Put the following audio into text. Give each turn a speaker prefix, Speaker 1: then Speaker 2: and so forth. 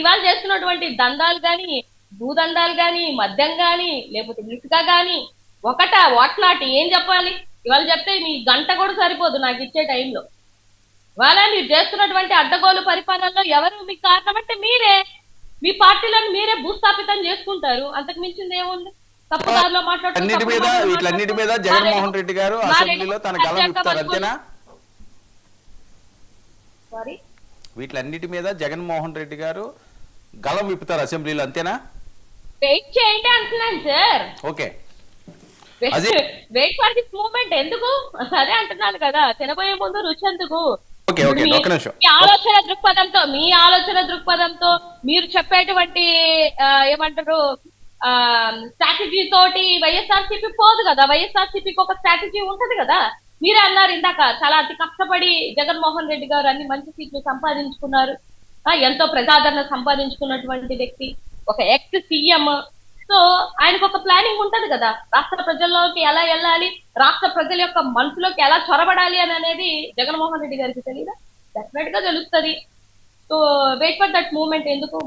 Speaker 1: ఇవాళ చేస్తున్నటువంటి దందాలు గాని, భూదందాలు గాని, మద్యం గాని, లేకపోతే ఇసుక గాని, వాట్లాటి ఏం చెప్పాలి? ఇవాళ చెప్తే మీ గంట కూడా సరిపోదు నాకు ఇచ్చే టైంలో. ఇవాళ మీరు చేస్తున్నటువంటి అడ్డగోలు పరిపాలనలో ఎవరు మీకు కారణం అంటే మీరే. మీ పార్టీలను మీరే భూస్థాపితం చేసుకుంటారు. అంతకు మించింది ఏముంది? తప్పుదారిలో
Speaker 2: వీటన్నిటి మీద జగన్మోహన్ రెడ్డి గారు అసెంబ్లీలో తన గలం విప్పుతారు అంతేనా?
Speaker 1: సారీ,
Speaker 2: వీటన్నిటి మీద జగన్మోహన్ రెడ్డి గారు గలం విప్పుతారు అసెంబ్లీలో అంతేనా?
Speaker 1: వెయిట్ చేయండి అంటున్నాను sir.
Speaker 2: Okay,
Speaker 1: wait for this moment. ఎందుకు అదే అంటున్నాను కదా, తినబోయే ముందు రుచి ఎందుకు? మీ ఆలోచన దృక్పథంతో మీరు చెప్పేటువంటి ఏమంటారు స్ట్రాటజీ తోటి వైఎస్ఆర్సీపీ పోదు కదా. వైఎస్ఆర్సీపీకి ఒక స్ట్రాటజీ ఉంటది కదా. మీరే అన్నారు ఇందాక, చాలా అతి కష్టపడి జగన్మోహన్ రెడ్డి గారు అన్ని మంచి సీట్లు సంపాదించుకున్నారు, ఎంతో ప్రజాదరణ సంపాదించుకున్నటువంటి వ్యక్తి, ఒక ఎక్స్ సీఎం. సో ఆయనకు ఒక ప్లానింగ్ ఉంటది కదా, రాష్ట్ర ప్రజల్లోకి ఎలా వెళ్ళాలి, రాష్ట్ర ప్రజల యొక్క మనసులోకి ఎలా చొరబడాలి అని అనేది జగన్మోహన్ రెడ్డి గారికి తెలియదా? డెఫినెట్ గా తెలుస్తుంది. So wait for that moment. ఎందుకు